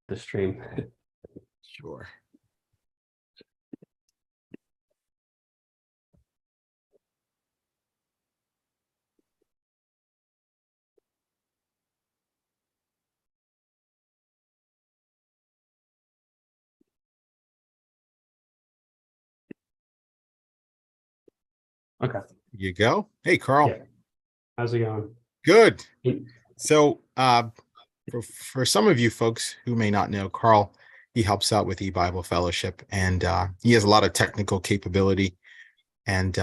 the stream. Sure. Okay. You go. Hey, Karl. Yeah. How's it going? Good. So for some of you folks who may not know, Karl, he helps out with E-Bible Fellowship, and he has a lot of technical capability, and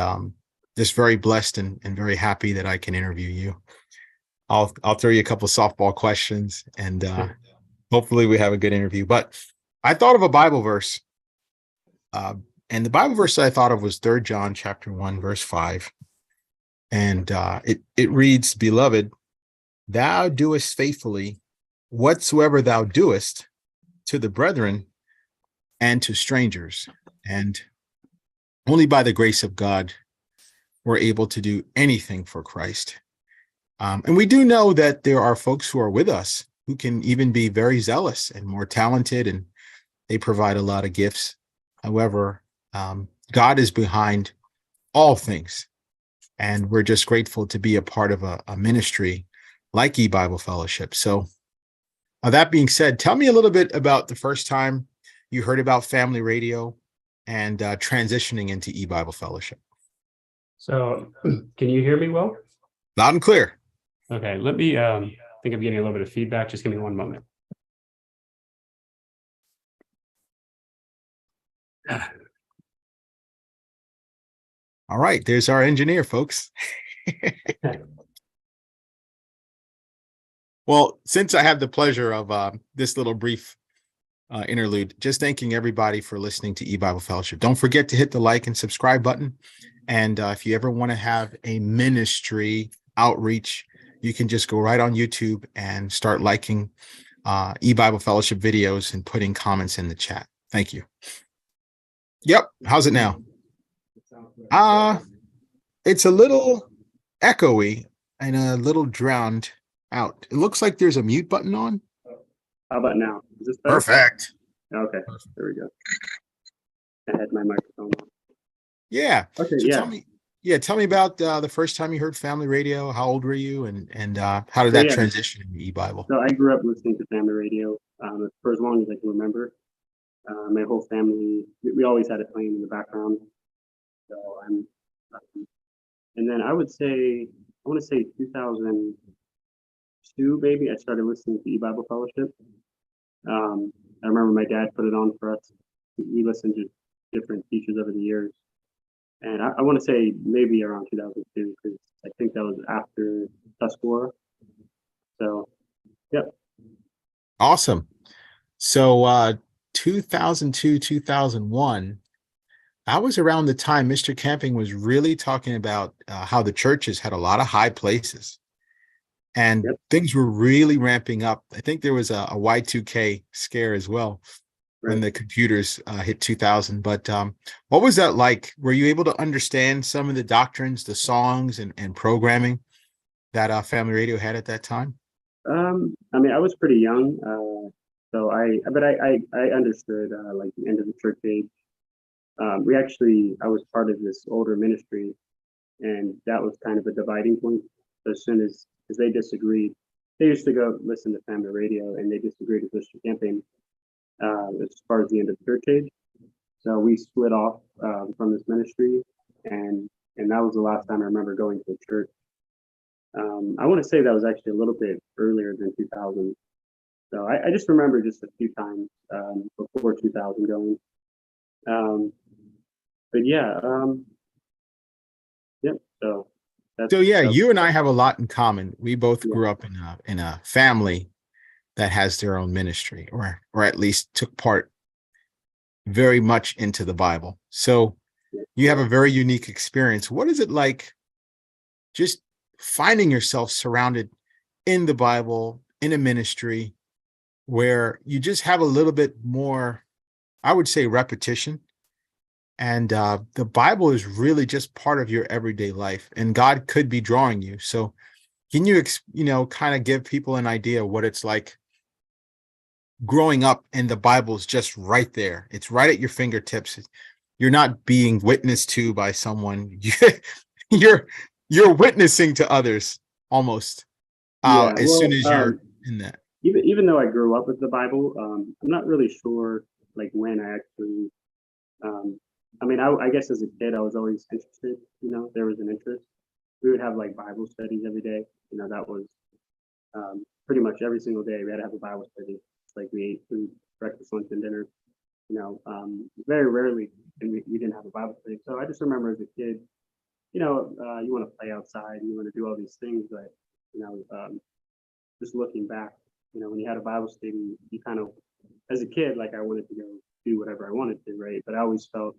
just very blessed and very happy that I can interview you. I'll throw you a couple of softball questions, and hopefully we have a good interview. But I thought of a Bible verse, and the Bible verse I thought of was 3 John chapter 1, verse 5. And it reads, "Beloved, thou doest faithfully whatsoever thou doest to the brethren and to strangers, and only by the grace of God we're able to do anything for Christ." And we do know that there are folks who are with us who can even be very zealous and more talented, and they provide a lot of gifts. However, God is behind all things. And we're just grateful to be a part of a ministry like E-Bible Fellowship. So that being said, tell me a little bit about the first time you heard about family radio and transitioning into E-Bible Fellowship. So can you hear me well? Loud and clear. Okay, let me, I think I'm getting a little bit of feedback. Just give me one moment. All right, there's our engineer, folks. Well, since I have the pleasure of this little brief interlude, just thanking everybody for listening to E-Bible Fellowship. Don't forget to hit the like and subscribe button. And if you ever want to have a ministry outreach, you can just go right on YouTube and start liking E-Bible Fellowship videos and putting comments in the chat. Thank you. Yep. How's it now? It's a little echoey and a little drowned out. It looks like there's a mute button on. How about now? Is this better? Perfect. Okay, there we go. I had my microphone on. Yeah. Okay, So yeah. tell me about the first time you heard family radio. How old were you, and how did that transition into E-Bible? So I grew up listening to family radio for as long as I can remember. My whole family, we always had it playing in the background. So and then I want to say 2002, maybe, I started listening to E-Bible Fellowship. I remember my dad put it on for us. We listened to different teachers over the years. And I want to say maybe around 2002, because I think that was after Tuscarora. So, yep. Awesome. So 2002, 2001, that was around the time Mr. Camping was really talking about how the churches had a lot of high places. And things were really ramping up. I think there was a Y2K scare as well when the computers hit 2000. But what was that like? Were you able to understand some of the doctrines, the songs and programming that family radio had at that time? I mean, I was pretty young, so I understood like the end of the church age. I was part of this older ministry, and that was kind of a dividing point. So as soon as they disagreed, they used to go listen to family radio, and they disagreed with Mr. Camping as far as the end of the church age. So we split off from this ministry, and that was the last time I remember going to a church. I want to say that was actually a little bit earlier than 2000. So I just remember just a few times before 2000 going. But yeah, yep. So you and I have a lot in common. We both grew up in a family that has their own ministry, or at least took part very much into the Bible. So you have a very unique experience. What is it like just finding yourself surrounded in the Bible, in a ministry where you just have a little bit more, I would say, repetition, and the Bible is really just part of your everyday life, and God could be drawing you. So can you kind of give people an idea of what it's like growing up and the Bible's just right there. It's right at your fingertips. You're not being witnessed to by someone. You're you're witnessing to others almost Yeah, as soon well, as you're in that. even though I grew up with the Bible, I'm not really sure like when I actually. Um, I mean, I guess as a kid, I was always interested. You know, there was an interest. We would have like Bible studies every day. You know, that was pretty much every single day. We had to have a Bible study. It's like we ate food, breakfast, lunch, and dinner. You know, very rarely and we didn't have a Bible study. So I just remember as a kid, you know, you want to play outside, you want to do all these things, but you know, just looking back, you know, when you had a Bible study, you kind of, as a kid, like I wanted to go do whatever I wanted to, right? But I always felt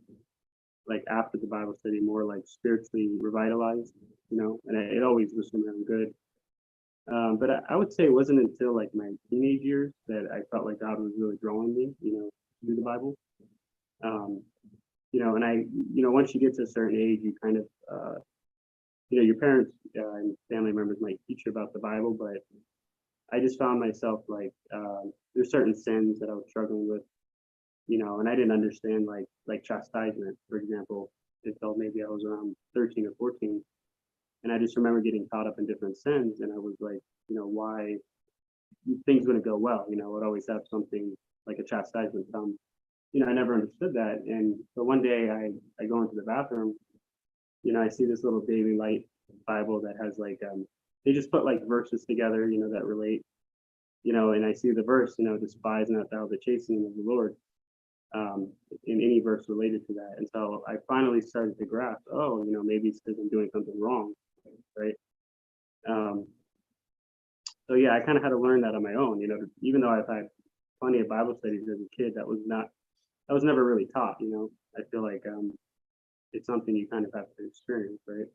like after the Bible study, more like spiritually revitalized, you know, and it always was something good. But I would say it wasn't until like my teenage years that I felt like God was really drawing me, you know, to do the Bible. Um, you know, and you know, once you get to a certain age, you kind of, you know, your parents and family members might teach you about the Bible, but I just found myself like there's certain sins that I was struggling with, you know, and I didn't understand like chastisement, for example, until maybe I was around 13 or 14, and I just remember getting caught up in different sins, and I was like, you know, why things wouldn't go well, you know, I would always have something like a chastisement come. You know, I never understood that, and so one day I go into the bathroom, you know, I see this little daily light Bible that has like they just put like verses together, you know, that relate, you know, and I see the verse, you know, despise not thou the chastening of the Lord, in any verse related to that. And so I finally started to grasp, oh, you know, maybe it's because I'm doing something wrong, right? Um, so yeah, I kind of had to learn that on my own, you know, even though I've had plenty of Bible studies as a kid, that was never really taught, you know. I feel like it's something you kind of have to experience, right?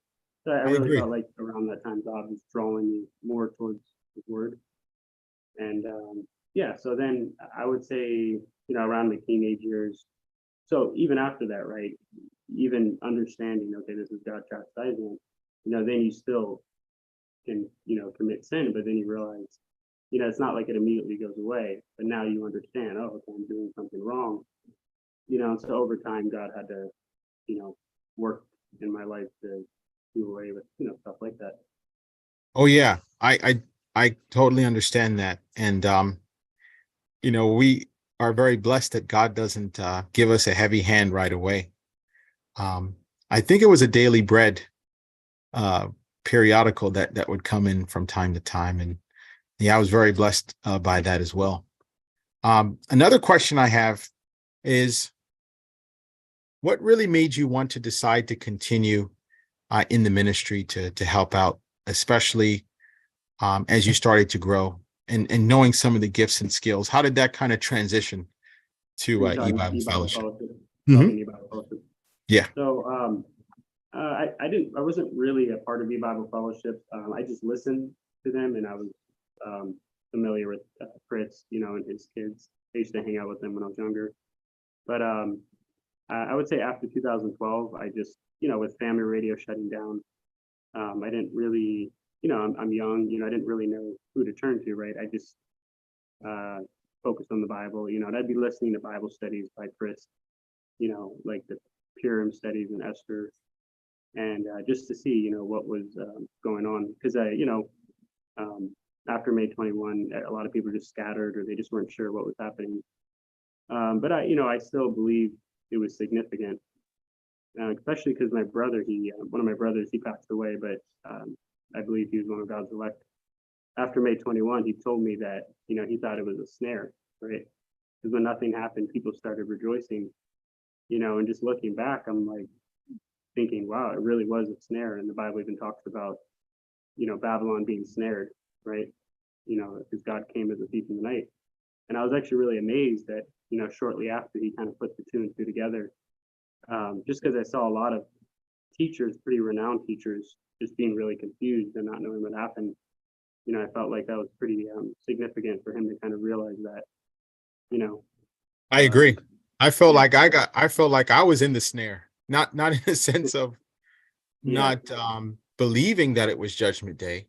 So I I really agree. felt like around that time God was drawing me more towards His Word, and yeah. So then I would say, you know, around the teenage years. So even after that, right? Even understanding, okay, this is God chastisement, you know, then you still can, you know, commit sin, but then you realize, you know, it's not like it immediately goes away, but now you understand, oh, okay, I'm doing something wrong, you know. So over time, God had to, you know, work in my life to do away with, you know, stuff like that. Oh yeah, I totally understand that, and you know, we are very blessed that God doesn't give us a heavy hand right away. Um, I think it was a Daily Bread uh, periodical that would come in from time to time, and yeah, I was very blessed by that as well. Another question I have is, what really made you want to decide to continue in the ministry to help out, especially as you started to grow and knowing some of the gifts and skills? How did that kind of transition Are to you talking E-Bible e-Bible Fellowship? fellowship? Hmm. Talking e-Bible fellowship. Yeah. So I wasn't really a part of e-Bible fellowship. I just listened to them, and I was um, familiar with Chris, you know, and his kids. I used to hang out with them when I was younger. But I would say after 2012, I just, you know, with family radio shutting down, I didn't really, you know, I'm young, you know, I didn't really know who to turn to, right? I just uh, focused on the Bible, you know, and I'd be listening to Bible studies by Chris, you know, like the Purim studies and Esther, and just to see, you know, what was going on. Because you know, um, after May 21, a lot of people just scattered or they just weren't sure what was happening. But I, you know, I still believe it was significant, especially because my brother, one of my brothers, he passed away, but I believe he was one of God's elect. After May 21, he told me that, you know, he thought it was a snare, right? Because when nothing happened, people started rejoicing, you know, and just looking back, I'm like thinking, wow, it really was a snare. And the Bible even talks about, you know, Babylon being snared, right? You know, because God came as a thief in the night. And I was actually really amazed that, you know, shortly after he kind of put the two and two together, just because I saw a lot of teachers, pretty renowned teachers, just being really confused and not knowing what happened. You know, I felt like that was pretty significant for him to kind of realize that, you know, I uh, agree. yeah, I felt like I was in the snare, not in the sense of yeah, not believing that it was Judgment Day,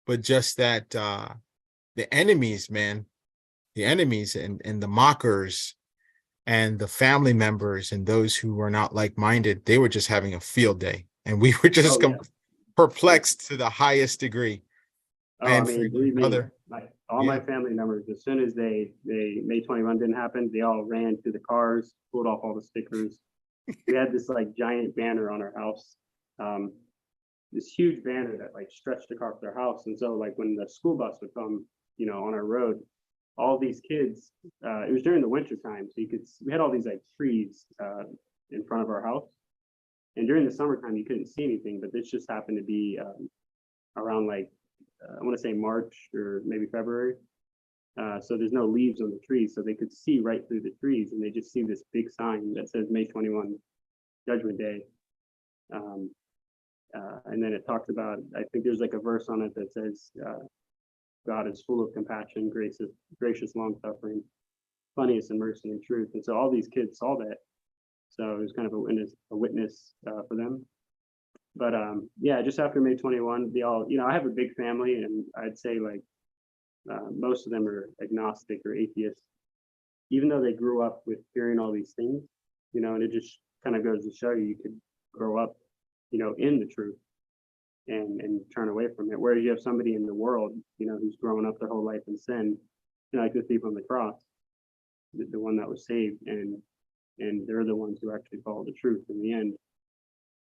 but just that the enemies, man, the enemies and the mockers and the family members and those who were not like-minded, they were just having a field day. And we were just Oh yeah. perplexed to the highest degree. Oh, I And for mean, believe me, another, all my family members, as soon as they May 21 didn't happen, they all ran to the cars, pulled off all the stickers. We had this like giant banner on our house, um, this huge banner that like stretched across their house. And so like when the school bus would come, on our road, all these kids, it was during the winter time, so we had all these like trees in front of our house. And during the summertime, you couldn't see anything, but this just happened to be around like I want to say March or maybe February. So there's no leaves on the trees, so they could see right through the trees, and they just see this big sign that says May 21, Judgment Day. And then it talks about, I think there's like a verse on it that says, God is full of compassion, gracious, long suffering, plenteous in mercy and truth. And so all these kids saw that. So it was kind of a witness for them. But yeah, just after May 21, they all, I have a big family, and I'd say like most of them are agnostic or atheists, even though they grew up with hearing all these things, and it just kind of goes to show you could grow up, in the truth and turn away from it. Whereas you have somebody in the world, who's grown up their whole life in sin, like the thief on the cross, the one that was saved, and they're the ones who actually follow the truth in the end.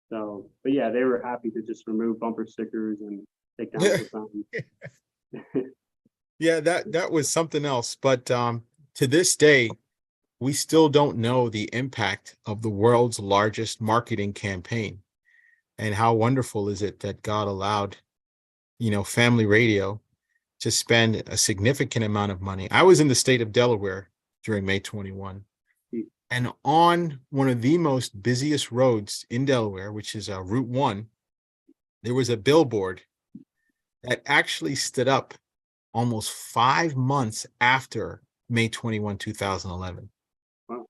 So, but yeah, they were happy to just remove bumper stickers and take down the signs. yeah, that was something else. But to this day, we still don't know the impact of the world's largest marketing campaign. And how wonderful is it that God allowed, family radio to spend a significant amount of money. I was in the state of Delaware during May 21. And on one of the most busiest roads in Delaware, which is Route 1, there was a billboard that actually stood up almost 5 months after May 21, 2011. Wow.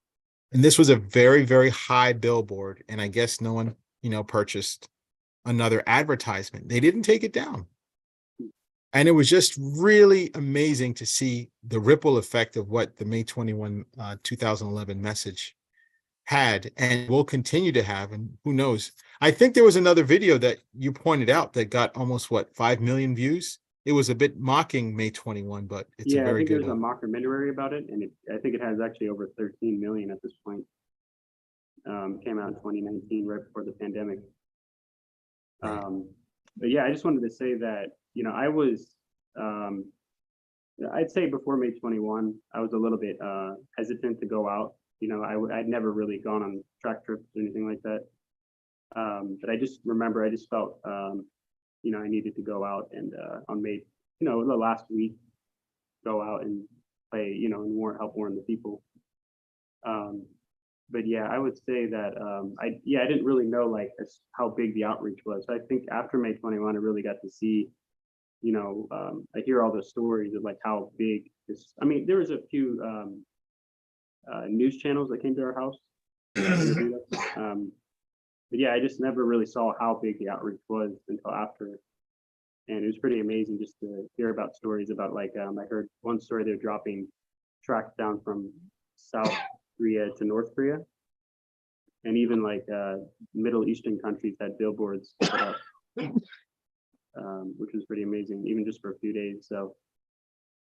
And this was a very, very high billboard. And I guess no one, purchased another advertisement. They didn't take it down. And it was just really amazing to see the ripple effect of what the May 21, 2011 message had and will continue to have. And who knows? I think there was another video that you pointed out that got almost 5 million views. It was a bit mocking May 21, but it's a I very think good there's a mockumentary about it, and I think it has actually over 13 million at this point. Came out in 2019, right before the pandemic. But yeah, I just wanted to say that, I was, I'd say before May 21, I was a little bit hesitant to go out. I'd never really gone on track trips or anything like that. But I just remember, I just felt, I needed to go out and on May, the last week, go out and play, and help warn the people. But yeah, I would say that I didn't really know like how big the outreach was. So I think after May 21, I really got to see, I hear all the stories of like how big this. I mean, there was a few news channels that came to our house. But yeah, I just never really saw how big the outreach was until after. And it was pretty amazing just to hear about stories about like, I heard one story, they're dropping tracks down from South Korea to North Korea. And even like Middle Eastern countries had billboards put up, which was pretty amazing, even just for a few days. So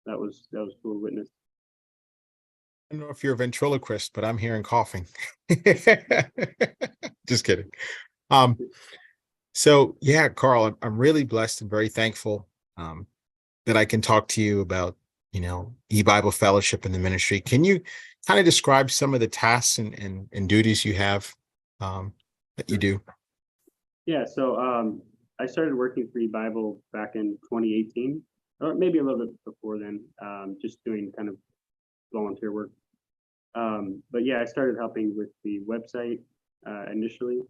that was cool to witness. I don't know if you're a ventriloquist, but I'm hearing coughing. Just kidding. So yeah, Karl, I'm really blessed and very thankful that I can talk to you about, E-Bible Fellowship and the ministry. Can you kind of describe some of the tasks and duties you have that you do? Yeah, so I started working for E-Bible back in 2018, or maybe a little bit before then, just doing kind of volunteer work. But yeah, I started helping with the website initially.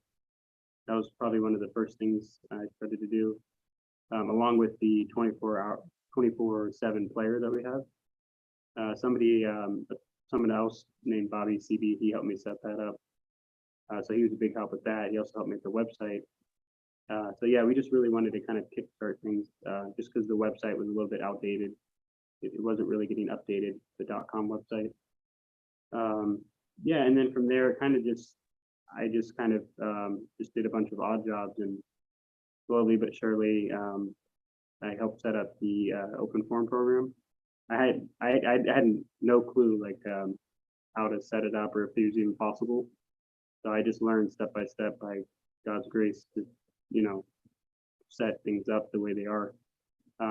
That was probably one of the first things I started to do, along with the 24/7 player that we have. Someone else named Bobby CB, he helped me set that up. So he was a big help with that. He also helped me with the website. So yeah, we just really wanted to kind of kickstart things just because the website was a little bit outdated. it wasn't really getting updated, the .com website. Yeah, and then from there, kind of just I just kind of just did a bunch of odd jobs, and slowly but surely, I helped set up the open forum program. I had no clue like how to set it up or if it was even possible. So I just learned step by step by God's grace to, set things up the way they are.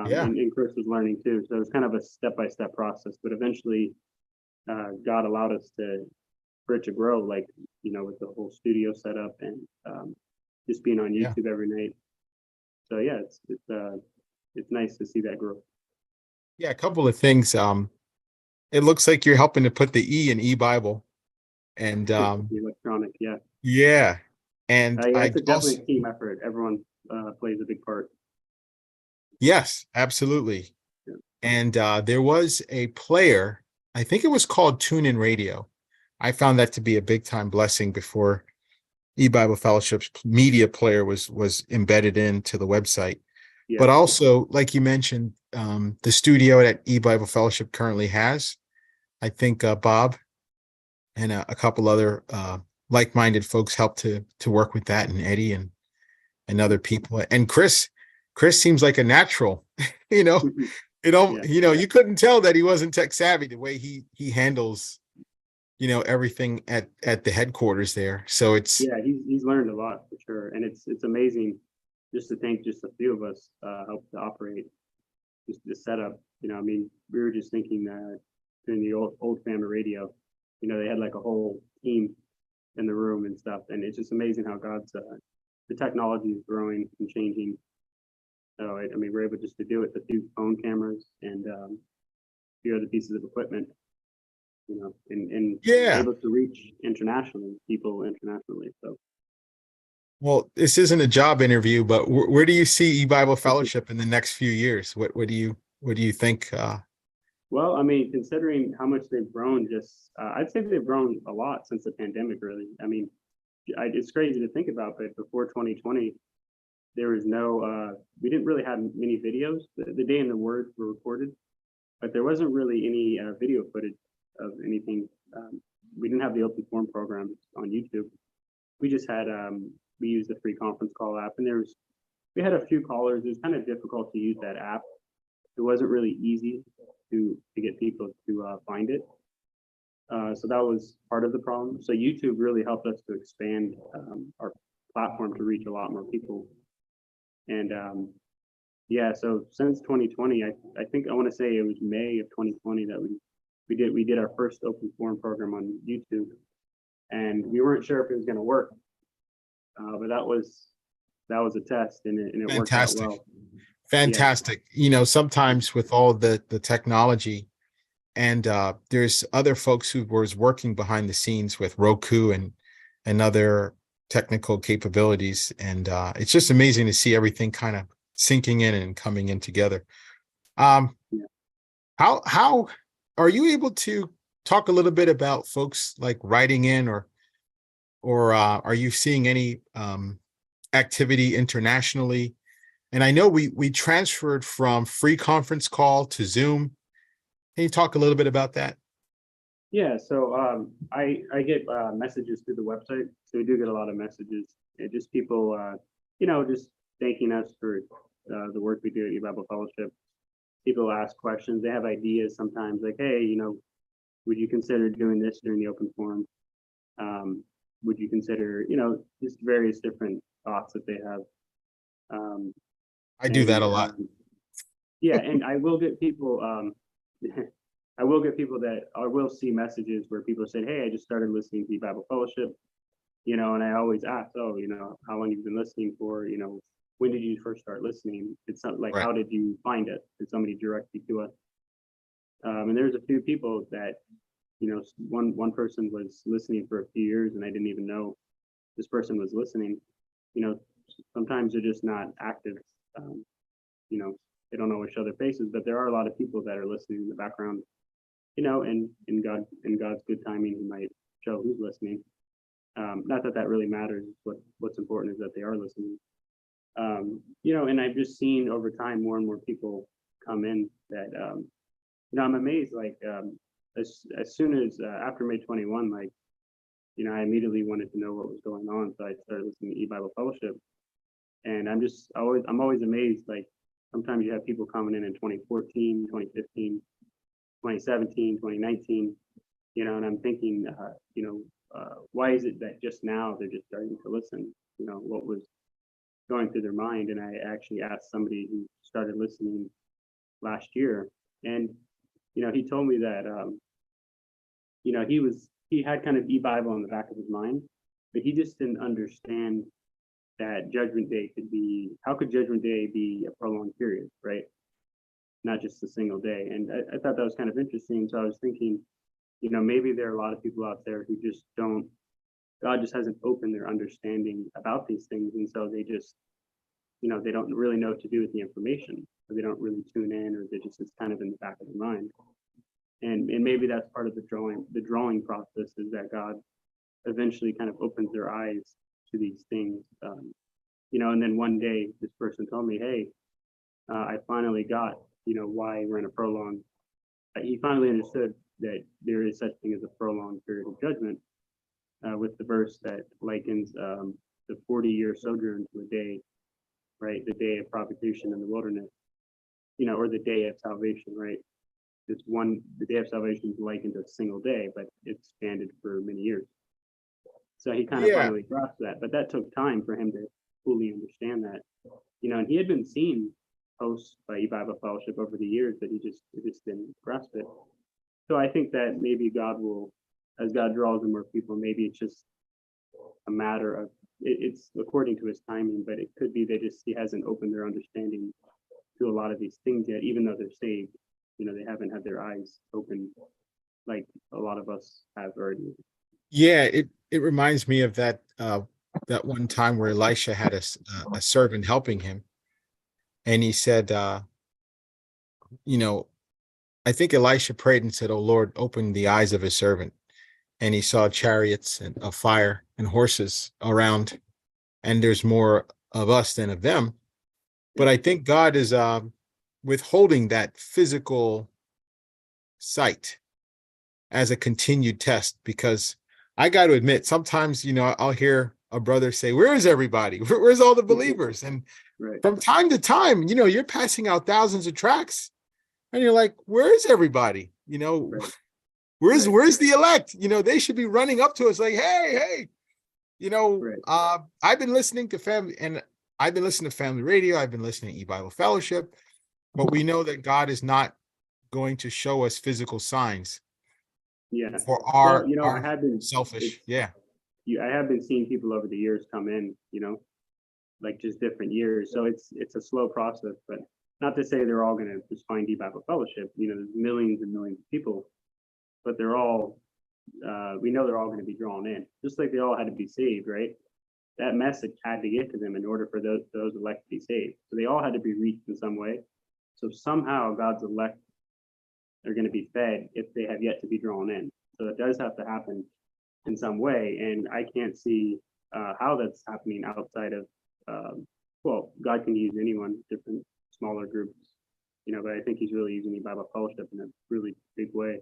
Yeah. And Chris was learning too. So it was kind of a step by step process. But eventually, God allowed us for it to grow, like with the whole studio setup and just being on Yeah. YouTube every night. So yeah, it's nice to see that growth. Yeah, a couple of things. It looks like you're helping to put the E in e-Bible. And The electronic, yeah. yeah. And Yeah, I it's definitely also, a team effort. Everyone plays a big part. yes, absolutely. Yeah. And there was a player, I think it was called Tune In Radio. I found that to be a big time blessing before eBible Fellowship's media player was embedded into the website. Yeah. But also, like you mentioned, the studio that eBible Fellowship currently has, I think Bob and a couple other like-minded folks helped to work with that, and Eddie and other people. And Chris seems like a natural, Yeah. you couldn't tell that he wasn't tech savvy the way he handles, everything at the headquarters there. So it's, Yeah, he's learned a lot for sure, and it's amazing just to think just a few of us helped to operate just the setup. I mean, we were just thinking that during the old family radio, they had like a whole team in the room and stuff, and it's just amazing how God's the technology is growing and changing. So I mean, we're able just to do it, the 2 phone cameras and a few other pieces of equipment, and yeah. able to reach people internationally. So Well, this isn't a job interview, but where do you see eBible Fellowship in the next few years? What do you think? well, I mean, considering how much they've grown, I'd say they've grown a lot since the pandemic, really. I mean, it's crazy to think about, but before 2020, there was we didn't really have many videos. The day and the word were recorded, but there wasn't really any video footage of anything. We didn't have the open forum program on YouTube. We just had, we used the free conference call app, and we had a few callers. It was kind of difficult to use that app. It wasn't really easy to get people to find it. So that was part of the problem. So YouTube really helped us to expand our platform to reach a lot more people. And yeah, so since 2020, I think I want to say it was May of 2020 that we did our first open forum program on YouTube, and we weren't sure if it was going to work, but that was a test, and it worked out well. Fantastic. Sometimes with all the technology, and there's other folks who was working behind the scenes with Roku and other technical capabilities, and it's just amazing to see everything kind of sinking in and coming in together. How are you able to talk a little bit about folks like writing in, or are you seeing any activity internationally? And I know we transferred from free conference call to Zoom. Can you talk a little bit about that? Yeah, so I get messages through the website. So we do get a lot of messages. Just people, just thanking us for the work we do at eBible Fellowship. People ask questions. They have ideas sometimes, like, hey, would you consider doing this during the open forum? Would you consider, just various different thoughts that they have. I do that a lot. Yeah, and I will get people. I will get people that I will see messages where people said, "Hey, I just started listening to eBible Fellowship," and I always ask, "Oh, how long you've been listening for? When did you first start listening? It's not like, Right. How did you find it? Did somebody direct you to us?" And there's a few people that, one person was listening for a few years, and I didn't even know this person was listening. Sometimes they're just not active. They don't always show their faces, but there are a lot of people that are listening in the background. And in God's good timing, He might show who's listening. Not that really matters. What's important is that they are listening. And I've just seen over time more and more people come in that I'm amazed. Like, as soon as after May 21, like, I immediately wanted to know what was going on, so I started listening to E-Bible Fellowship, and I'm always amazed. Like, sometimes you have people coming in 2014, 2015, 2017, 2019, and I'm thinking, why is it that just now they're just starting to listen? What was going through their mind? And I actually asked somebody who started listening last year, and he told me that he had kind of e-Bible in the back of his mind, but he just didn't understand that Judgment Day could be. How could Judgment Day be a prolonged period, right? Not just a single day. And I thought that was kind of interesting. So I was thinking, maybe there are a lot of people out there who just don't. God just hasn't opened their understanding about these things, and so they just, they don't really know what to do with the information, or they don't really tune in, or they just it's kind of in the back of their mind. And maybe that's part of the drawing process, is that God eventually kind of opens their eyes to these things. And then one day this person told me, hey, I finally got, why we're in a prolonged. He finally understood that there is such thing as a prolonged period of judgment, with the verse that likens the 40-year sojourn to a day, right? The day of provocation in the wilderness, or the day of salvation, right? The day of salvation is likened to a single day, but it's expanded for many years. So he kind of finally grasped that, but that took time for him to fully understand that, and he had been seeing posts by E-Bible Fellowship over the years, but he just didn't grasp it. So I think that maybe God will, as God draws in more people, maybe it's just a matter of it's according to his timing, but it could be he hasn't opened their understanding to a lot of these things yet, even though they're saved. They haven't had their eyes open like a lot of us have already. Yeah, it reminds me of that one time where Elisha had a servant helping him, and he said, I think Elisha prayed and said, "Oh Lord, open the eyes of his servant," and he saw chariots and of fire and horses around, and there's more of us than of them. But I think God is withholding that physical sight as a continued test, because I got to admit, sometimes, I'll hear a brother say, "Where is everybody? Where's all the believers?" And from time to time, you're passing out thousands of tracts, and you're like, "Where is everybody? Where's the elect? They should be running up to us like, hey, I've been listening to family radio. I've been listening to E-Bible Fellowship, but we know that God is not going to show us physical signs. Yeah. For our, I have been selfish. I have been seeing people over the years come in, like just different years. So it's a slow process, but not to say they're all going to just find E-Bible Fellowship. There's millions and millions of people, but they're all, we know they're all going to be drawn in, just like they all had to be saved, right? That message had to get to them in order for those elect to be saved. So they all had to be reached in some way. So somehow God's elect are going to be fed if they have yet to be drawn in. So it does have to happen in some way. And I can't see how that's happening outside of, God can use anyone, different smaller groups, but I think he's really using E-Bible Fellowship in a really big way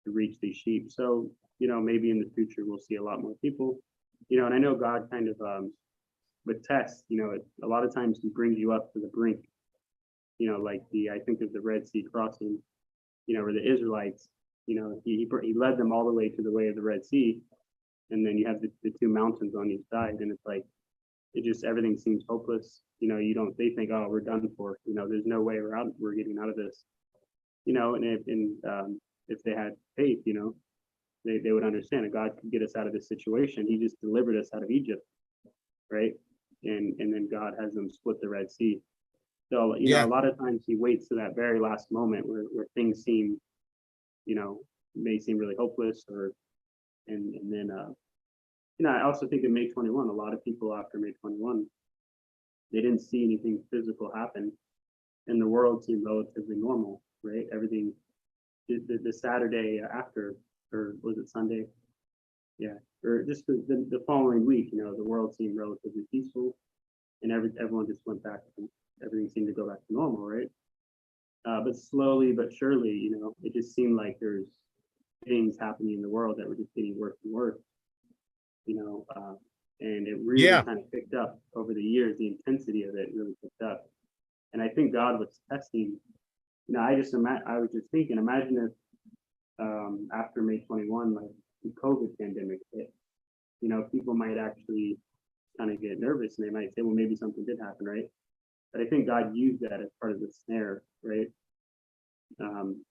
to reach these sheep. So, maybe in the future we'll see a lot more people, and I know God kind of, with tests, a lot of times he brings you up to the brink, like I think of the Red Sea crossing, where the Israelites, he led them all the way to the way of the Red Sea, and then you have the two mountains on each side, and it's like everything seems hopeless. They think, oh, we're done for. There's no way we're getting out of this. And if they had faith, they would understand that God could get us out of this situation. He just delivered us out of Egypt, right? And then God has them split the Red Sea. So, a lot of times he waits to that very last moment where things seem, may seem really hopeless, and then, I also think in May 21, a lot of people after May 21, they didn't see anything physical happen, and the world seemed relatively normal, right? Everything, the Saturday after, or was it Sunday? Yeah, or just the following week, the world seemed relatively peaceful, and everyone just went back. Everything seemed to go back to normal, right? But slowly but surely, it just seemed like there's things happening in the world that were just getting worse and worse, you know, uh, and it really Yeah. kind of picked up over the years. The intensity of it really picked up, and I think God was testing. I was just thinking, imagine if after May 21, like the COVID pandemic hit, people might actually kind of get nervous and they might say, well, maybe something did happen, right? But I think God used that as part of the snare, right? Um,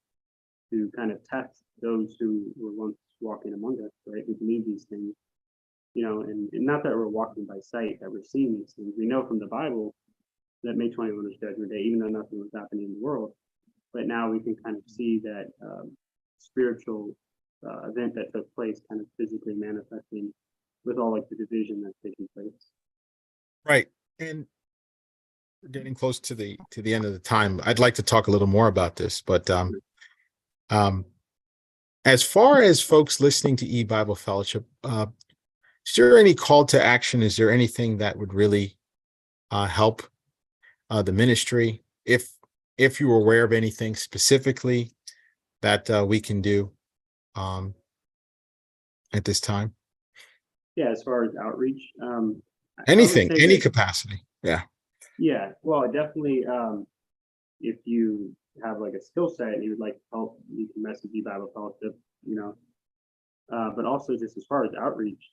to kind of test those who were once walking among us, right? Who believe these things, and not that we're walking by sight, that we're seeing these things. We know from the Bible that May 21 was Judgment Day, even though nothing was happening in the world. But now we can kind of see that spiritual event that took place kind of physically manifesting with all like the division that's taking place. Right. And we're getting close to the end of the time. I'd like to talk a little more about this, but um, as far as folks listening to E-Bible Fellowship, is there any call to action? Is there anything that would really help the ministry? If you were aware of anything specifically that we can do at this time? Yeah, as far as outreach, I would Anything, say any that, capacity. Yeah. yeah, well, definitely, if you have like a skill set and you would like to help, you can message Bible Fellowship, you know. But also just as far as outreach,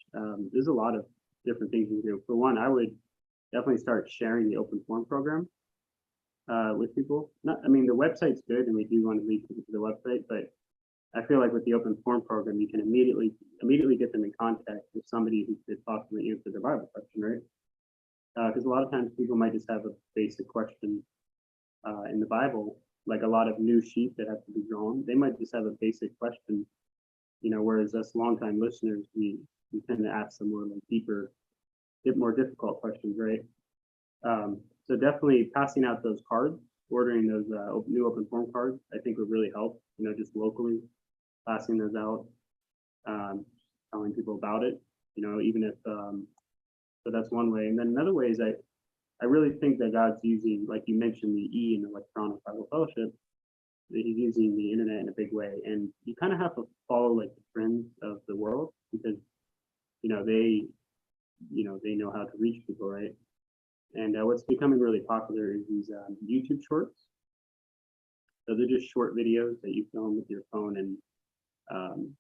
there's a lot of different things you can do. For one, I would definitely start sharing the open forum program with people. Not, I mean, the website's good, and we do want to lead people to the website, but I feel like with the open forum program, you can immediately get them in contact with somebody who could possibly answer their Bible question, right? Because a lot of times people might just have a basic question in the Bible, like a lot of new sheep that have to be drawn. They might just have a basic question, whereas us longtime listeners, we tend to ask some more like deeper, more difficult questions, right? So definitely passing out those cards, ordering those new open forum cards, I think would really help. Just locally passing those out, telling people about it. Even if so, that's one way. And then another way is I really think that God's using, like you mentioned, the E in electronic Bible fellowship. That He's using the internet in a big way, and you kind of have to follow like the trends of the world because they they know how to reach people, right? And what's becoming really popular is these YouTube shorts. So they're just short videos that you film with your phone and um,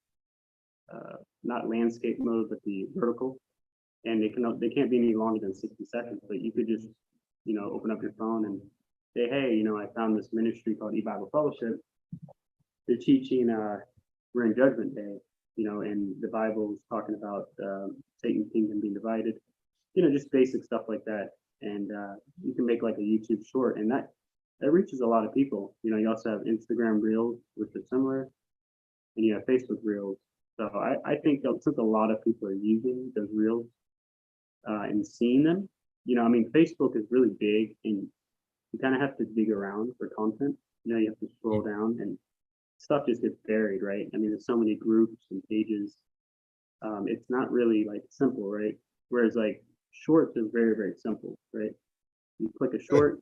not landscape mode, but the vertical. And they can't be any longer than 60 seconds. But you could just open up your phone and say, hey, I found this ministry called E-Bible Fellowship. They're teaching we're in Judgment Day, and the Bible is talking about Satan's kingdom being divided. Just basic stuff like that. And you can make like a YouTube short, and that reaches a lot of people. You also have Instagram Reels, which are similar, and you have Facebook Reels. So I think that since a lot of people are using those Reels and seeing them, I mean, Facebook is really big, and you kind of have to dig around for content. You have to scroll down, and stuff just gets buried, right? I mean, there's so many groups and pages. It's not really like simple, right? Whereas like shorts are very, very simple, right? You click a short,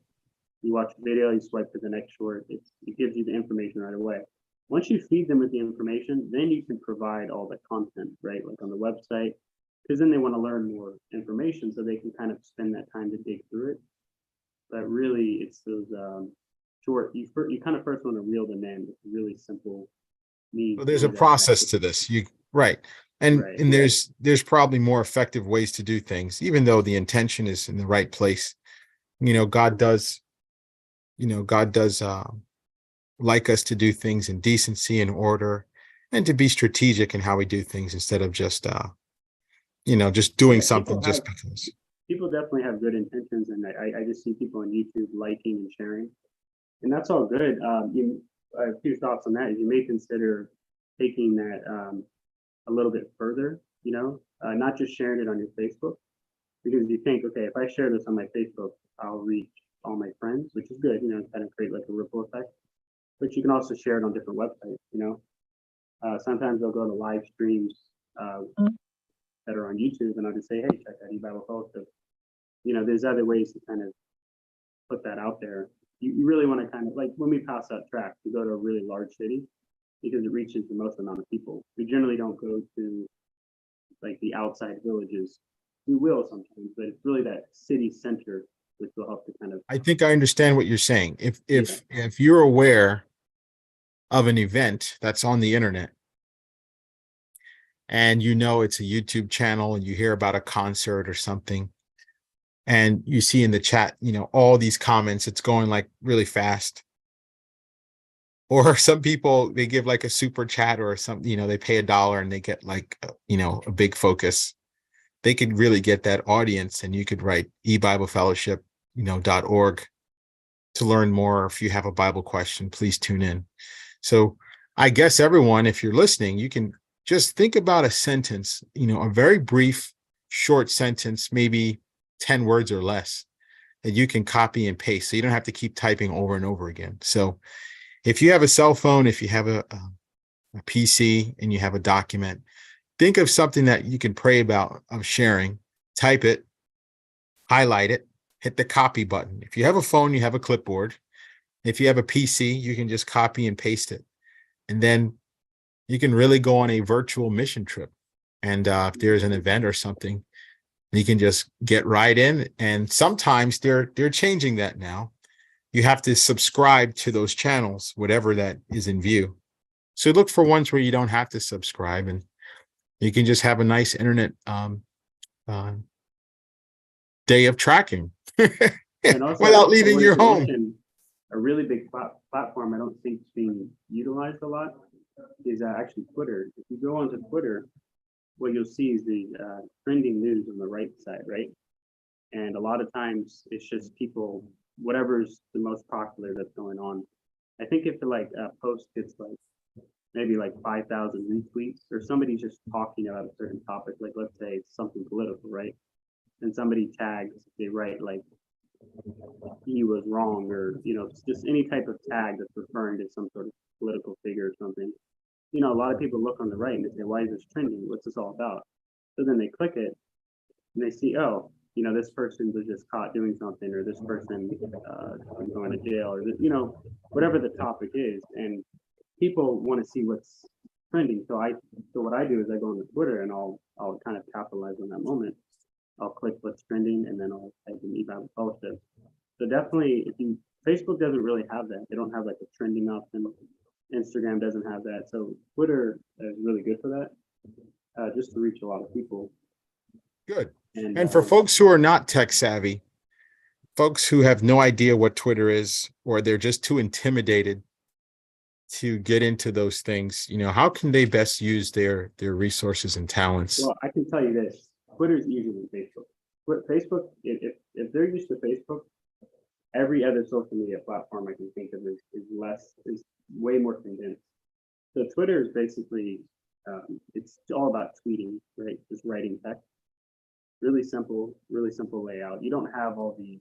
you watch the video, you swipe to the next short. It gives you the information right away. Once you feed them with the information, then you can provide all the content, right? Like on the website, because then they want to learn more information, so they can kind of spend that time to dig through it. But really, it's those short. You kind of first want to reel them in with really simple means. Well, there's a process to this. Right. And Right. and there's probably more effective ways to do things, even though the intention is in the right place. God does, like us to do things in decency and order, and to be strategic in how we do things instead of just just doing Yeah, something just because. People definitely have good intentions, and I just see people on YouTube liking and sharing, and that's all good. A few thoughts on that is you may consider taking that a little bit further, not just sharing it on your Facebook, because you think, okay, if I share this on my Facebook, I'll reach all my friends, which is good, kind of create like a ripple effect. But you can also share it on different websites, sometimes they'll go to live streams that are on YouTube, and I'll just say, hey, check out E-Bible Fellowship. There's other ways to kind of put that out there, you really want to kind of like when we pass out tracts, we go to a really large city because it reaches the most amount of people. We generally don't go to like the outside villages. We will sometimes, but it's really that city center which will help to kind of. I think I understand what you're saying. If Yeah. if you're aware of an event that's on the internet and you know it's a YouTube channel and you hear about a concert or something, and you see in the chat, all these comments, it's going like really fast. Or some people, they give like a super chat or something, they pay $1 and they get like, a big focus. They could really get that audience, and you could write ebiblefellowship.org to learn more. If you have a Bible question, please tune in. So I guess everyone, if you're listening, you can just think about a sentence, a very brief, short sentence, maybe 10 words or less, that you can copy and paste. So you don't have to keep typing over and over again. So if you have a cell phone, if you have a PC and you have a document, think of something that you can pray about of sharing, type it, highlight it, hit the copy button. If you have a phone, you have a clipboard. If you have a PC, you can just copy and paste it. And then you can really go on a virtual mission trip. And if there's an event or something, you can just get right in. And sometimes they're changing that now. You have to subscribe to those channels, whatever that is in view. So look for ones where you don't have to subscribe, and you can just have a nice internet day of tracking without leaving your home. A really big platform I don't think is being utilized a lot is actually Twitter. If you go onto Twitter, what you'll see is the trending news on the right side, right? And a lot of times it's just people, whatever's the most popular that's going on. I think if a post gets like maybe like 5,000 retweets, or somebody's just talking about a certain topic, like let's say it's something political, right? And somebody tags, they write like he was wrong, or just any type of tag that's referring to some sort of political figure or something. A lot of people look on the right and they say, why is this trending? What's this all about? So then they click it and they see, oh, this person was just caught doing something, or this person is going to jail, or whatever the topic is, and people want to see what's trending. So what I do is I go on the Twitter and I'll kind of capitalize on that moment. I'll click what's trending and then I'll type in eBible Fellowship. So definitely, Facebook doesn't really have that. They don't have like a trending option. Instagram doesn't have that. So Twitter is really good for that, just to reach a lot of people. Good. And for folks who are not tech savvy, folks who have no idea what Twitter is, or they're just too intimidated to get into those things, how can they best use their resources and talents? Well, I can tell you this: Twitter's easier than Facebook. But Facebook, if they're used to Facebook, every other social media platform I can think of is way more condensed. So Twitter is basically it's all about tweeting, right? Just writing text. Really simple layout. You don't have all the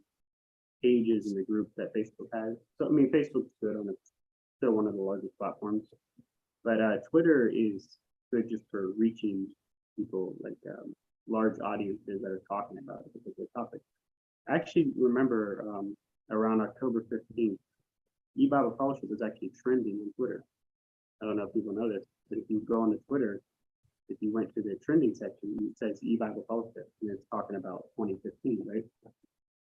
pages in the group that Facebook has. So Facebook's good on it's still one of the largest platforms, but Twitter is good just for reaching people, like large audiences that are talking about a particular topic. I actually remember around October 15th, eBible Fellowship was actually trending on Twitter. I don't know if people know this, but if you go on to Twitter, if you went to the trending section, it says eBible Fellowship, and it's talking about 2015, right?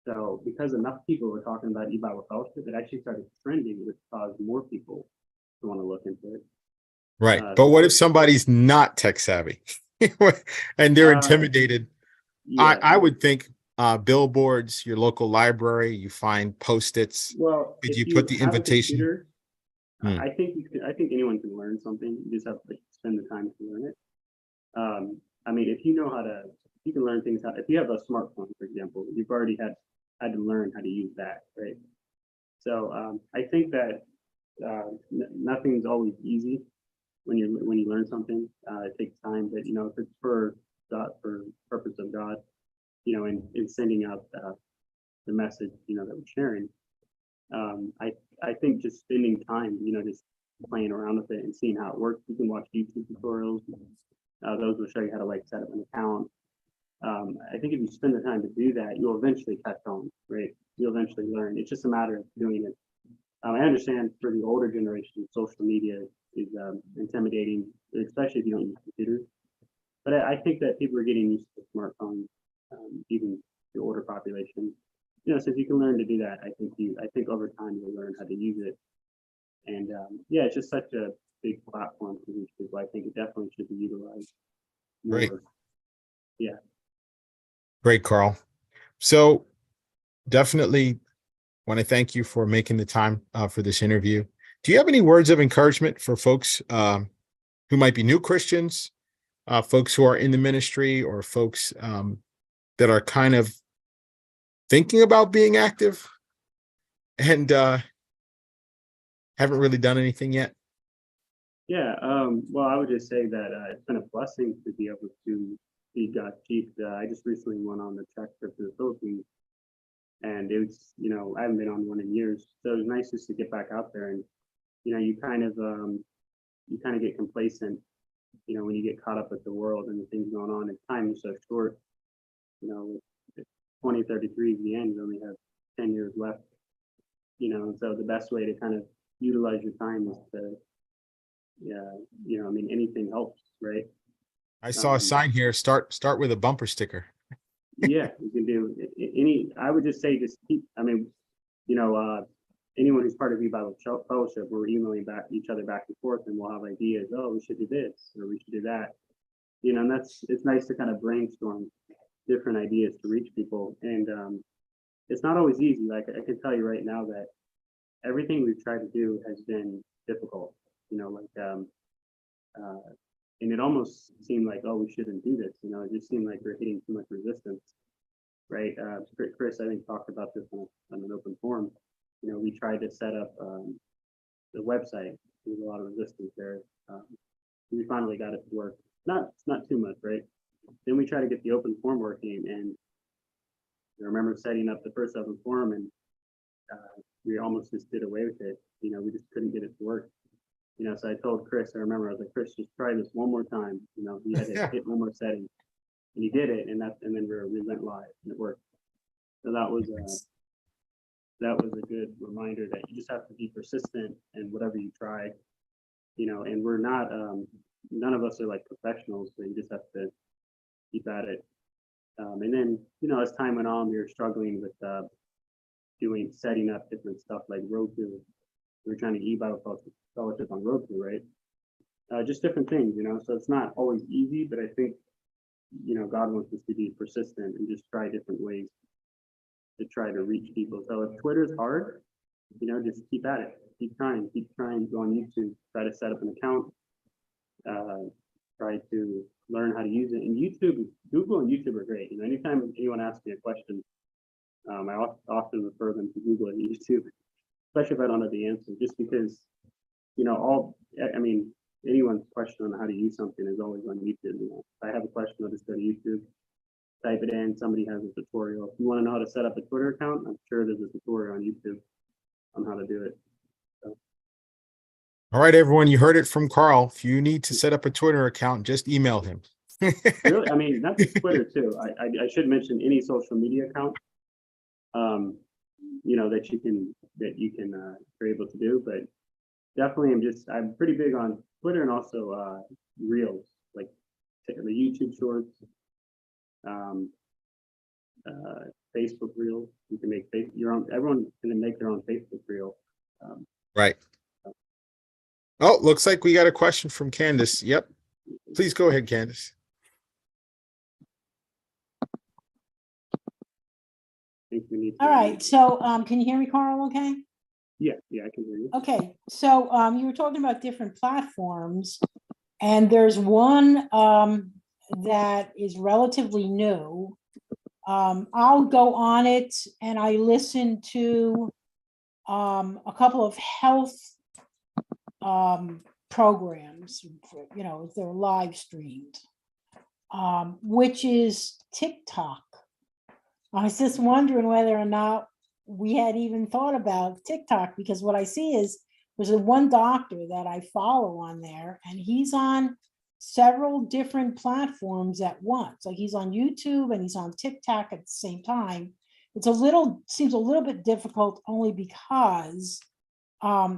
So because enough people were talking about eBible Fellowship, it actually started trending, which caused more people to want to look into it. Right. But what if somebody's not tech savvy and they're intimidated? Yeah. I would think billboards, your local library, you find Post-its. Well, did you put the invitation? I think anyone can learn something. You just have to spend the time to learn it. If you know you can learn things. If you have a smartphone, for example, you've already had to learn how to use that, right? So I think that nothing's always easy when you learn something. It takes time, but if it's for God, for purpose of God, in sending out the message, that we're sharing. I think just spending time, just playing around with it and seeing how it works. You can watch YouTube tutorials. Those will show you how to set up an account. I think if you spend the time to do that, you'll eventually catch on, right? You'll eventually learn. It's just a matter of doing it I understand for the older generation, social media is intimidating, especially if you don't use computers. But I think that people are getting used to smartphones, even the older population. You know, so if you can learn to do that, I think over time you'll learn how to use it. And yeah, it's just such a big platform to reach people. I think it definitely should be utilized Great. more. Yeah. Great, Carl. So definitely want to thank you for making the time for this interview. Do you have any words of encouragement for folks who might be new Christians, folks who are in the ministry, or folks that are kind of thinking about being active and haven't really done anything yet? Yeah. Well, I would just say that it's been a blessing to be able to see God's sheep. I just recently went on the trek trip to the Philippines, and it was, you know, I haven't been on one in years, so it was nice just to get back out there. And you know, you kind of get complacent, you know, when you get caught up with the world and the things going on, and time is so short. You know, 2033 is the end. You only have 10 years left. You know, so the best way to kind of utilize your time is to, yeah, you know, I mean, anything helps, right? I saw a sign here, start with a bumper sticker. Yeah, you can do any. I would just say just keep. I mean, you know, anyone who's part of E-Bible Fellowship, we're emailing back each other back and forth, and we'll have ideas. Oh, we should do this, or we should do that. You know, and it's nice to kind of brainstorm different ideas to reach people. And it's not always easy. Like I can tell you right now that everything we've tried to do has been difficult. You know, like and it almost seemed like, oh, we shouldn't do this. You know, it just seemed like we're hitting too much resistance, right? Chris, I think, talked about this on an open forum. You know, we tried to set up the website. There was a lot of resistance there. We finally got it to work. Not too much, right? Then we tried to get the open forum working, and I remember setting up the first open forum, and we almost just did away with it. You know, we just couldn't get it to work. You know, so I told Chris, I remember I was like, Chris, just try this one more time. You know, he had to hit one more setting, and he did it, and then we went live, and it worked. So that was a good reminder that you just have to be persistent in whatever you try. You know, and we're not none of us are like professionals, so you just have to keep at it. And then, you know, as time went on, we were struggling with setting up different stuff like Roku. We were trying to E-Bible Fellowship on Roku, right? Just different things, you know. So it's not always easy, but I think, you know, God wants us to be persistent and just try different ways to try to reach people. So if Twitter's hard, you know, just keep at it. Keep trying. Go on YouTube. Try to set up an account. Try to learn how to use it. And YouTube, Google and YouTube are great. You know, anytime anyone asks me a question, I often refer them to Google and YouTube, especially if I don't know the answer, just because, you know, I mean, anyone's question on how to use something is always on YouTube. You know, if I have a question, I'll just go to YouTube, type it in, somebody has a tutorial. If you want to know how to set up a Twitter account, I'm sure there's a tutorial on YouTube on how to do it. So. All right, everyone, you heard it from Carl. If you need to set up a Twitter account, just email him. Really? I mean, not just Twitter too. I should mention any social media account, you know, that you can you're able to do, but definitely I'm pretty big on Twitter and also Reels, like the YouTube Shorts, Facebook Reels. You can make your own. Everyone can make their own Facebook Reel. Right. Oh, looks like we got a question from Candace. Yep. Please go ahead, Candace. All right. So can you hear me, Karl? Okay. Yeah, I can hear you. Okay. So you were talking about different platforms, and there's one that is relatively new. I'll go on it, and I listen to a couple of health programs, you know, if they're live streamed, which is TikTok. I was just wondering whether or not we had even thought about TikTok, because what I see is there's one doctor that I follow on there, and he's on several different platforms at once. Like he's on YouTube and he's on TikTok at the same time. Seems a little bit difficult only because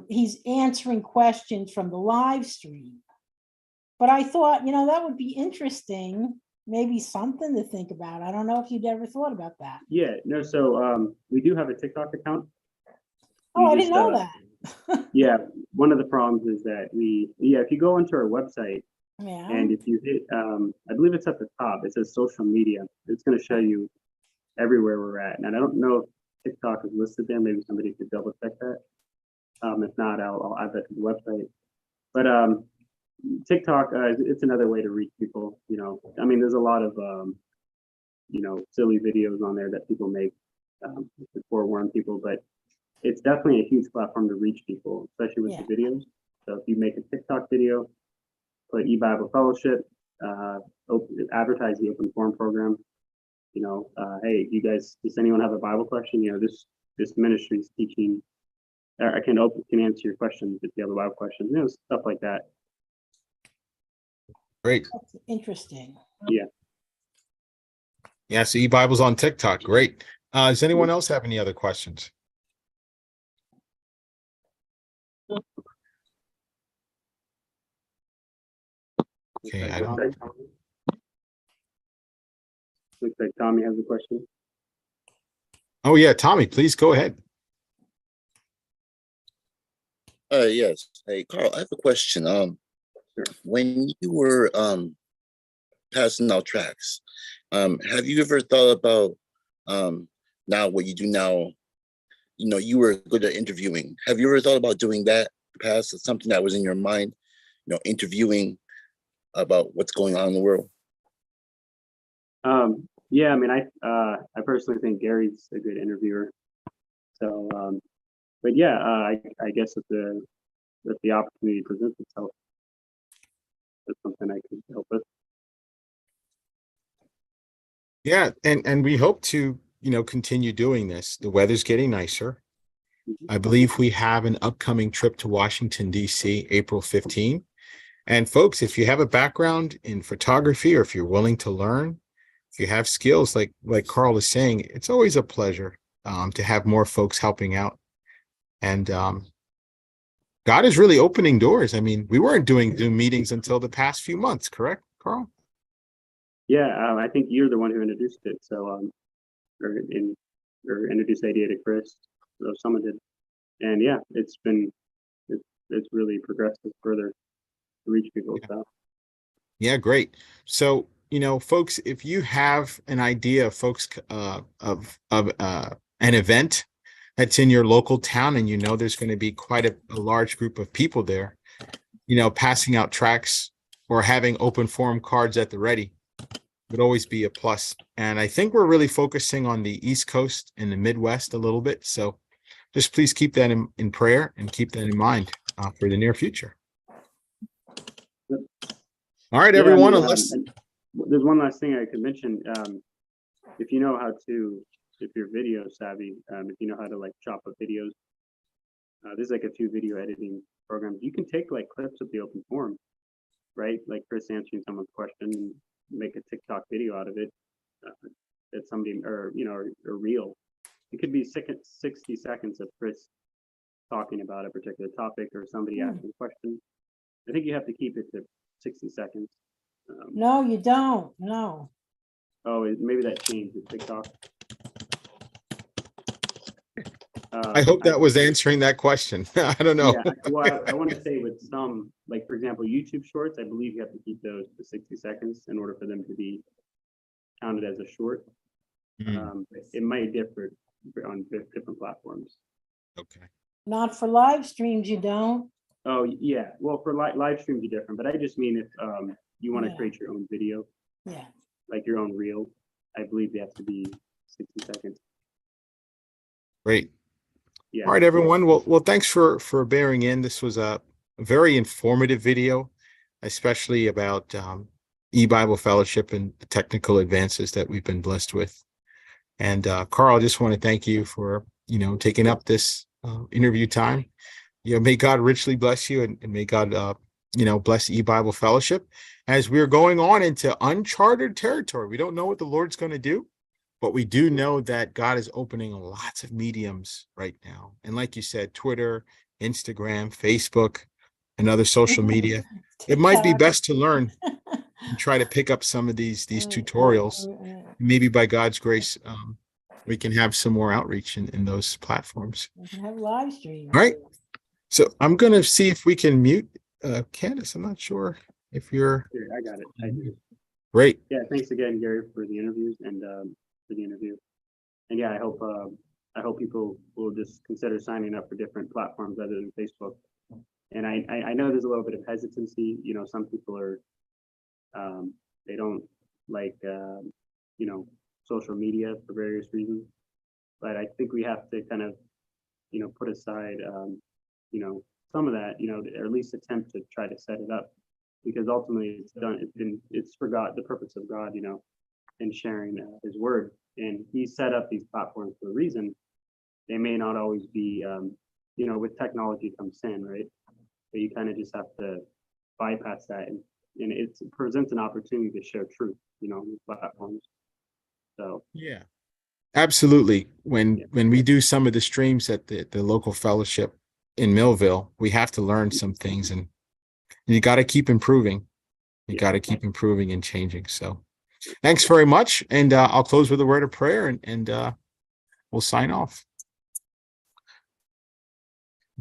he's answering questions from the live stream. But I thought, that would be interesting, maybe something to think about. I don't know if you'd ever thought about that. Yeah, no, so we do have a TikTok account. Oh, I We didn't just, know that. Yeah, one of the problems is that if you go into our website Yeah. and if you hit, I believe it's at the top, it says social media. It's going to show you everywhere we're at. And I don't know if TikTok is listed there. Maybe somebody could double check that. If not, I'll add that to the website. But TikTok, it's another way to reach people. I mean, there's a lot of silly videos on there that people make to forewarn people, but it's definitely a huge platform to reach people, especially with the videos. So if you make a TikTok video, put e-Bible Fellowship, advertise the open forum program. Hey, you guys, does anyone have a Bible question? This ministry is teaching. I can answer your questions if you have a Bible question. Stuff like that. Great. That's interesting. Yeah. Yeah. So e-Bible's on TikTok. Great. Does anyone else have any other questions? Okay. Looks like Tommy has a question. Oh yeah, Tommy, please go ahead. Yes. Hey, Carl, I have a question. When you were passing out tracks, have you ever thought about now what you do now? You were good at interviewing. Have you ever thought about doing that past? Something that was in your mind, interviewing about what's going on in the world? Yeah, I mean, I personally think Gary's a good interviewer. So, but yeah, I guess if the opportunity presents itself, that's something I could help with. Yeah, and we hope to, continue doing this. The weather's getting nicer. I believe we have an upcoming trip to Washington, D.C., April 15. And folks, if you have a background in photography or if you're willing to learn, if you have skills like Karl is saying, it's always a pleasure to have more folks helping out. And God is really opening doors. I mean, we weren't doing Zoom meetings until the past few months, correct, Karl? Yeah, I think you're the one who introduced it. So, or introduced the idea to Chris. So someone did, and yeah, it's really progressed further to reach people. Yeah. So. Yeah, great. So, folks, if you have an idea, folks, of an event that's in your local town, and there's going to be quite a large group of people there, passing out tracts or having open forum cards at the ready would always be a plus. And I think we're really focusing on the East Coast and the Midwest a little bit. So just please keep that in prayer and keep that in mind for the near future. All right, Yeah, everyone. There's one last thing I could mention. If you know how to, if you're video savvy, if you know how to like chop up videos, there's like a few video editing programs. You can take like clips of the open forum, right? Like Chris answering someone's question, and make a TikTok video out of it. That somebody or reel. It could be 60 seconds of Chris talking about a particular topic or somebody asking a question. I think you have to keep it to 60 seconds. No, you don't. No. Oh, maybe that changed with TikTok. I hope that was answering that question. I don't know. Yeah, well, I want to say with some, like for example, YouTube Shorts, I believe you have to keep those to 60 seconds in order for them to be counted as a short. It might differ on different platforms. Okay. Not for live streams, you don't. Oh yeah, well for live streams are different, but I just mean if you want to create your own video, Yeah. like your own reel, I believe they have to be 60 seconds. Great. Yeah. All right, everyone. Well, thanks for bearing in. This was a very informative video, especially about e-Bible Fellowship and the technical advances that we've been blessed with. And Karl, I just want to thank you for taking up this interview time. May God richly bless you, and may God bless e-Bible Fellowship as we're going on into uncharted territory. We don't know what the Lord's going to do, but we do know that God is opening lots of mediums right now. And like you said, Twitter, Instagram, Facebook, and other social media. It might be TikTok. best to learn and try to pick up some of these tutorials. Maybe by God's grace, we can have some more outreach in those platforms. We can have live streams. All right. So I'm going to see if we can mute Candace. I'm not sure if you're Here, I got it. I do. great. Yeah, thanks again, Gary, for the interviews and for the interview. And yeah, I hope people will just consider signing up for different platforms other than Facebook. And I know there's a little bit of hesitancy. You know, some people are they don't like you know, social media for various reasons. But I think we have to kind of, you know, put aside you know, some of that, you know, or at least attempt to try to set it up, because ultimately it's for God, the purpose of God, you know, in sharing his word. And he set up these platforms for a reason. They may not always be you know, with technology comes sin, right? But you kind of just have to bypass that, and it presents an opportunity to share truth, you know, on these platforms. So Yeah, absolutely. When we do some of the streams at the local fellowship in Millville, we have to learn some things, and you got to keep improving. You got to keep improving and changing. So thanks very much. And I'll close with a word of prayer, and we'll sign off.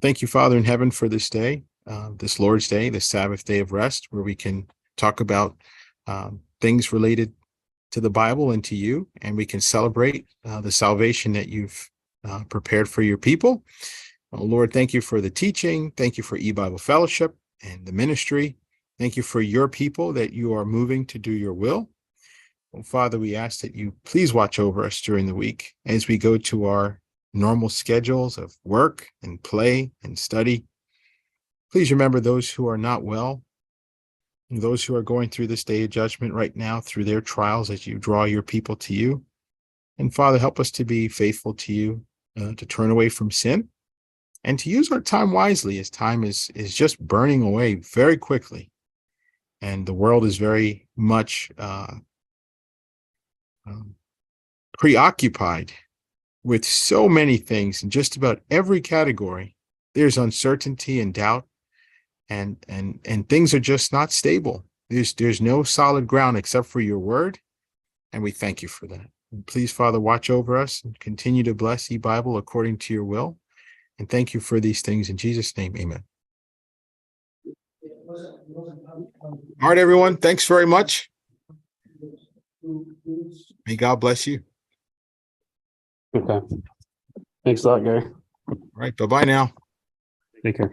Thank you, Father in heaven, for this day, this Lord's Day, this Sabbath day of rest, where we can talk about things related to the Bible and to you, and we can celebrate the salvation that you've prepared for your people. Oh, Lord, thank you for the teaching. Thank you for E-Bible Fellowship and the ministry. Thank you for your people that you are moving to do your will. Oh, Father, we ask that you please watch over us during the week as we go to our normal schedules of work and play and study. Please remember those who are not well, and those who are going through this day of judgment right now through their trials as you draw your people to you. And Father, help us to be faithful to you, to turn away from sin, and to use our time wisely, as time is just burning away very quickly. And the world is very much preoccupied with so many things in just about every category. There's uncertainty and doubt, and things are just not stable. There's no solid ground except for your word, and we thank you for that. And please, Father, watch over us and continue to bless E-Bible according to your will. And thank you for these things in Jesus' name. Amen. All right, everyone. Thanks very much. May God bless you. Okay. Thanks a lot, Gary. All right. Bye-bye now. Take care.